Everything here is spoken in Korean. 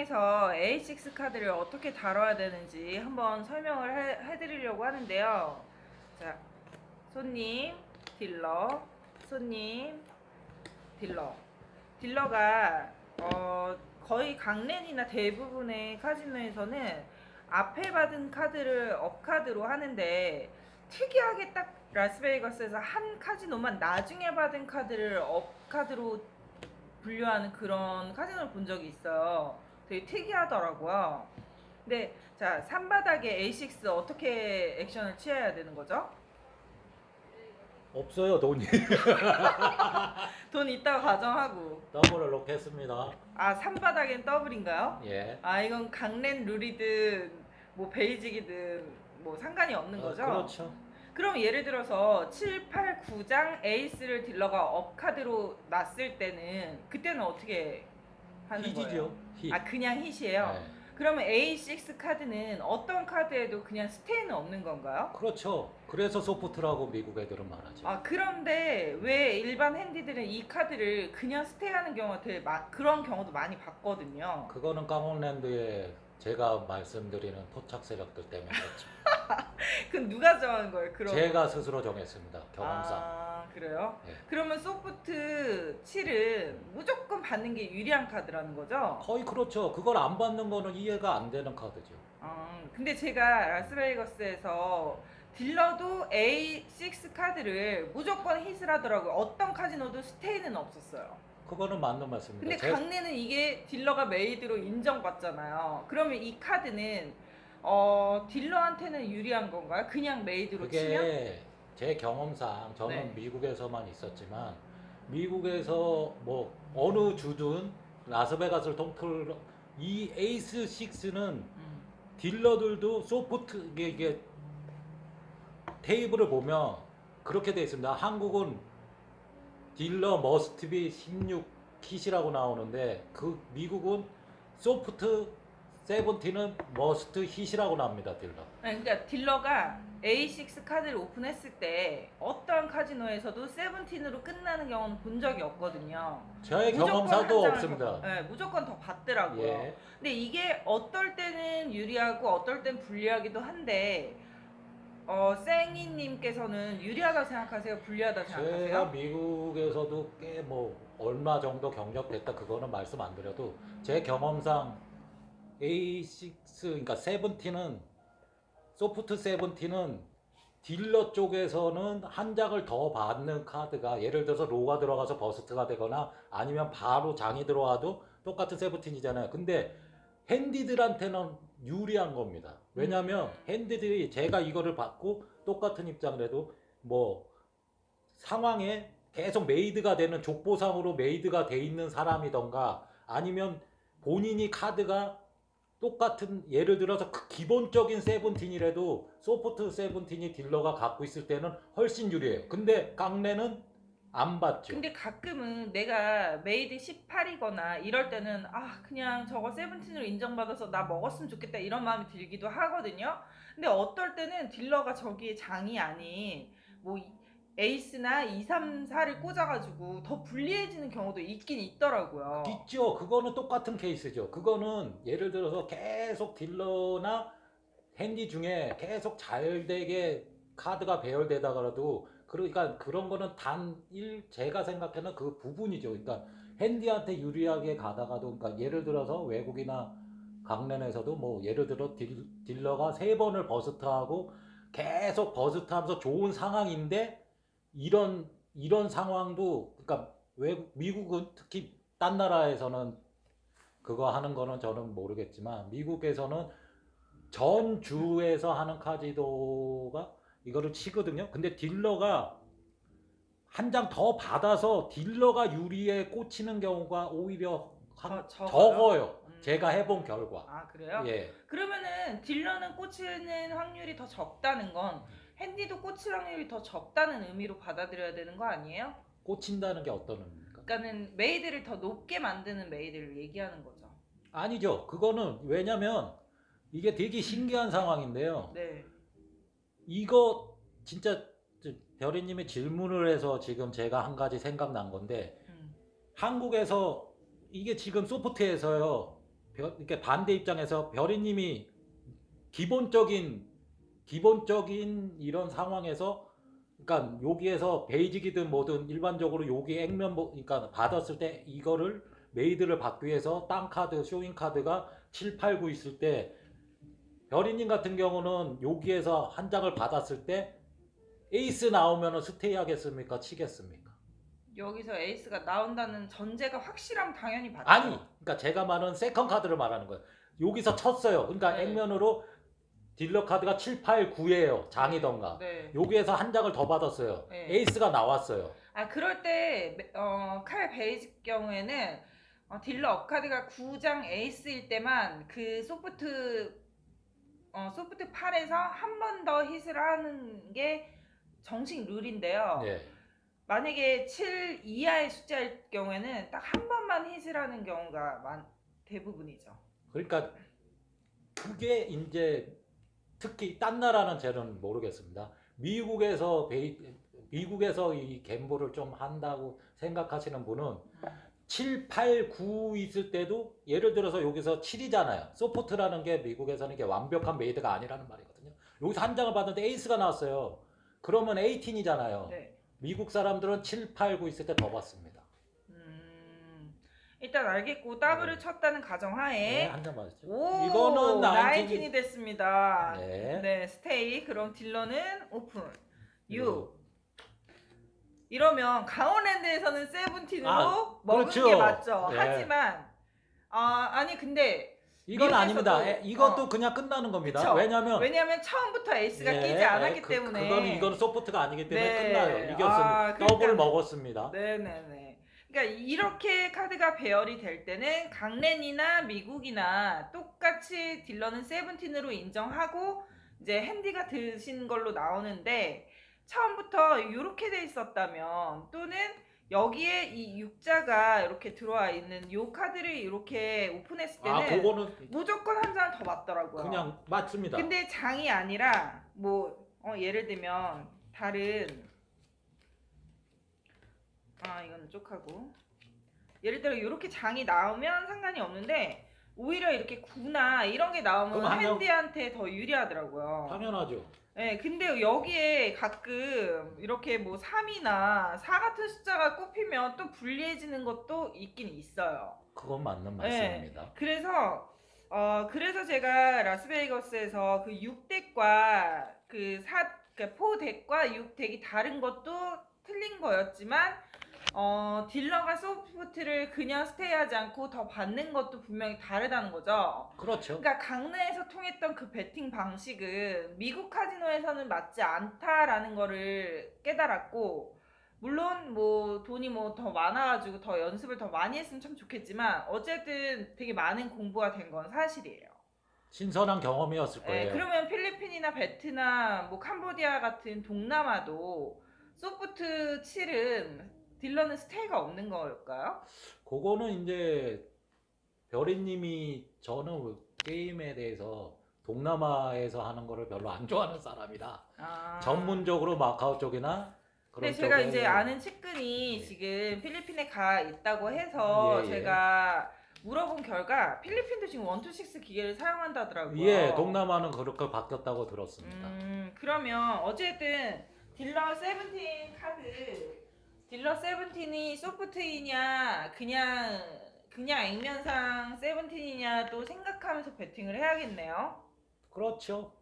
통해서 A6 카드를 어떻게 다뤄야 되는지 한번 설명을 해드리려고 하는데요. 자, 손님, 딜러, 손님, 딜러. 딜러가 거의 강랜이나 대부분의 카지노에서는 앞에 받은 카드를 업카드로 하는데, 특이하게 딱 라스베이거스에서 한 카지노만 나중에 받은 카드를 업카드로 분류하는 그런 카지노를 본 적이 있어요. 되게 특이하더라고요. 근데 자, 산바닥에 A6 어떻게 액션을 취해야 되는 거죠? 없어요, 돈이. 돈 있다고 가정하고. 더블을 놓겠습니다. 아, 산바닥엔 더블인가요? 예. 아, 이건 강랜 룰이든 뭐 베이직이든 뭐 상관이 없는 거죠? 그렇죠. 그럼 예를 들어서 7, 8, 9장 에이스를 딜러가 업카드로 놨을 때는 그때는 어떻게 하는 거예요? 히지죠. 히. 아, 그냥 hit이에요? 네. 그러면 A6 카드는 어떤 카드에도 그냥 스테이는 없는 건가요? 그렇죠. 그래서 소프트라고 미국 애들은 말하죠. 아, 그런데 왜 일반 핸디들은 이 카드를 그냥 스테이하는 경우가 되게 그런 경우도 많이 봤거든요. 그거는 강원랜드에 제가 말씀드리는 토착 세력들 때문에 그렇죠. 그럼 누가 정하는 거예요? 그런 제가 스스로 정했습니다. 경험상. 아, 그래요? 예. 그러면 소프트 7은 무조건 받는 게 유리한 카드라는 거죠? 거의 그렇죠. 그걸 안 받는 거는 이해가 안 되는 카드죠. 근데 제가 라스베이거스에서 딜러도 A6 카드를 무조건 hit을 하더라고요. 어떤 카지노도 스테이는 없었어요. 그거는 맞는 말씀입니다. 근데 강내는 이게 딜러가 메이드로 인정받잖아요. 그러면 이 카드는 딜러한테는 유리한 건가요? 그냥 메이드로 치면? 그게 제 경험상 저는 네. 미국에서만 있었지만 미국에서 뭐 어느 주든 라스베가스를 통틀어 이 에이스 6는 딜러들도 소프트 이게 테이블을 보면 그렇게 돼 있습니다. 한국은 딜러 머스트비 16 킷이라고 나오는데 그 미국은 소프트 17은 머스트 hit이라고 나옵니다. 딜러. 네, 그러니까 딜러가 A6 카드를 오픈했을 때 어떤 카지노에서도 17으로 끝나는 경우는 본 적이 없거든요. 저의 무조건 경험사도 한 장을 없습니다. 네, 무조건 더 받더라고요. 예. 근데 이게 어떨 때는 유리하고 어떨 땐 불리하기도 한데, 쌩이님께서는 유리하다고 생각하세요? 불리하다고 제가 생각하세요? 미국에서도 꽤 뭐 얼마 정도 경력됐다 그거는 말씀 안 드려도 제 경험상 A6 그러니까 17은 소프트 17은 딜러 쪽에서는 한 장을 더 받는 카드가 예를 들어서 로가 들어가서 버스트가 되거나 아니면 바로 장이 들어와도 똑같은 17이잖아요. 근데 핸디들한테는 유리한 겁니다. 왜냐면 핸디들이 제가 이거를 받고 똑같은 입장을 해도 뭐 상황에 계속 메이드가 되는 족보상으로 메이드가 돼 있는 사람이던가 아니면 본인이 카드가 똑같은 예를 들어서 그 기본적인 세븐틴이라도 소프트 세븐틴이 딜러가 갖고 있을 때는 훨씬 유리해요. 근데 강래는 안 받죠. 근데 가끔은 내가 메이드 18이거나 이럴 때는 그냥 저거 17으로 인정받아서 나 먹었으면 좋겠다 이런 마음이 들기도 하거든요. 근데 어떨 때는 딜러가 저기에 장이 아닌 뭐 에이스나 2, 3, 4를 꽂아가지고 더 불리해지는 경우도 있긴 있더라고요. 있죠. 그거는 똑같은 케이스죠. 그거는 예를 들어서 계속 딜러나 핸디 중에 계속 잘 되게 카드가 배열되다가라도 그러니까 그런 거는 제가 생각하는 그 부분이죠. 그러니까 핸디한테 유리하게 가다가도 그러니까 예를 들어서 외국이나 강랜에서도 뭐 예를 들어 딜러가 3번을 버스트하고 계속 버스트하면서 좋은 상황인데 이런 상황도 그러니까 미국은 특히 딴 나라에서는 그거 하는 거는 저는 모르겠지만 미국에서는 전 주에서 하는 카지노가 이거를 치거든요. 근데 딜러가 한 장 더 받아서 딜러가 유리에 꽂히는 경우가 오히려 적어요. 제가 해본 결과. 아, 그래요? 예. 그러면은 딜러는 꽂히는 확률이 더 적다는 건 핸디도 꽂힐 확률이 더 적다는 의미로 받아들여야 되는 거 아니에요? 꽂힌다는 게 어떤 의미입니까? 그러니까는 메이드를 더 높게 만드는 메이드를 얘기하는 거죠. 아니죠. 그거는 왜냐면 이게 되게 신기한 상황인데요. 네. 이거 진짜 별이님이 질문을 해서 지금 제가 한 가지 생각난 건데 한국에서 이게 지금 소프트에서요 이렇게 반대 입장에서 별이님이 기본적인 이런 상황에서, 그러니까 여기에서 베이직이든 뭐든 일반적으로 여기 액면 그러니까 받았을 때 이거를 메이드를 받기 위해서 땅 카드, 쇼잉 카드가 7, 8, 9 있을 때 별이님 같은 경우는 여기에서 한 장을 받았을 때 에이스 나오면은 스테이 하겠습니까? 치겠습니까? 여기서 에이스가 나온다는 전제가 확실하면 당연히 받죠. 아니, 그러니까 제가 말하는 세컨 카드를 말하는 거예요. 여기서 쳤어요. 그러니까 네. 액면으로 딜러 카드가 7, 8, 9예요. 장이던가. 네. 여기에서 한 장을 더 받았어요. 네. 에이스가 나왔어요. 아, 그럴 때 칼 베이직 경우에는 딜러 업카드가 9장 에이스일 때만 그 소프트 8에서 한 번 더 hit을 하는 게 정식 룰인데요. 네. 만약에 7 이하의 숫자일 경우에는 딱 한 번만 hit을 하는 경우가 대부분이죠. 그러니까 그게 이제 특히 딴 나라는 저는 모르겠습니다. 미국에서 이 갬블을 좀 한다고 생각하시는 분은 7, 8, 9 있을 때도 예를 들어서 여기서 7이잖아요. 소프트라는 게 미국에서는 이게 완벽한 메이드가 아니라는 말이거든요. 여기서 한 장을 받는데 에이스가 나왔어요. 그러면 18이잖아요. 네. 미국 사람들은 7, 8, 9 있을 때 더 받습니다. 일단 알겠고 더블을 네. 쳤다는 가정하에 네, 한 장 맞았죠. 오, 이거는 19이 됐습니다. 네. 네, 스테이. 그럼 딜러는 오픈. 6. 육. 이러면 강원랜드에서는 세븐틴으로 아, 먹은 그렇죠. 게 맞죠. 네. 하지만 아니 근데 이건 미국에서도- 아닙니다. 이것도 그냥 끝나는 겁니다. 그쵸. 왜냐면 처음부터 에이스가 예, 끼지 않았기 때문에 이거는 소프트가 아니기 때문에 네. 끝나요. 이겼습니다. 그러니까- 더블 먹었습니다. 네네네. 그러니까 이렇게 카드가 배열이 될 때는 강랜이나 미국이나 똑같이 딜러는 세븐틴으로 인정하고 이제 핸디가 드신 걸로 나오는데 처음부터 이렇게 돼 있었다면 또는 여기에 이 6자가 이렇게 들어와 있는 요 카드를 이렇게 오픈했을 때는 그거는 무조건 한 장 더 맞더라고요. 그냥 맞습니다. 근데 장이 아니라 뭐 예를 들면 다른 이거는 쪽하고 예를 들어 이렇게 장이 나오면 상관이 없는데 오히려 이렇게 9나 이런 게 나오면 그럼 핸디한테 더 유리하더라고요. 당연하죠. 네, 근데 여기에 가끔 이렇게 뭐 3이나 4 같은 숫자가 꼽히면 또 불리해지는 것도 있긴 있어요. 그건 맞는 네. 말씀입니다. 그래서 제가 라스베이거스에서 그 6덱과 그 4덱과 6덱이 다른 것도 틀린 거였지만 딜러가 소프트를 그냥 스테이하지 않고 더 받는 것도 분명히 다르다는 거죠. 그렇죠. 그러니까 강릉에서 통했던 그 베팅 방식은 미국 카지노에서는 맞지 않다라는 거를 깨달았고, 물론 뭐 돈이 뭐 더 많아가지고 더 연습을 더 많이 했으면 참 좋겠지만 어쨌든 되게 많은 공부가 된 건 사실이에요. 신선한 경험이었을 거예요. 네, 그러면 필리핀이나 베트남, 뭐 캄보디아 같은 동남아도 소프트 7은 딜러는 스테이가 없는 걸까요? 그거는 이제 별이님이 저는 게임에 대해서 동남아에서 하는 거를 별로 안 좋아하는 사람이다. 전문적으로 마카오 쪽이나 그런 근데 제가 쪽에 이제 아는 측근이 네. 지금 필리핀에 가 있다고 해서 예. 제가 물어본 결과 필리핀도 지금 126 기계를 사용한다더라고요. 예, 동남아는 그렇게 바뀌었다고 들었습니다. 그러면 어쨌든 딜러 세븐틴 카드, 딜러 세븐틴이 소프트이냐 그냥 액면상 세븐틴이냐 또 생각하면서 배팅을 해야겠네요. 그렇죠.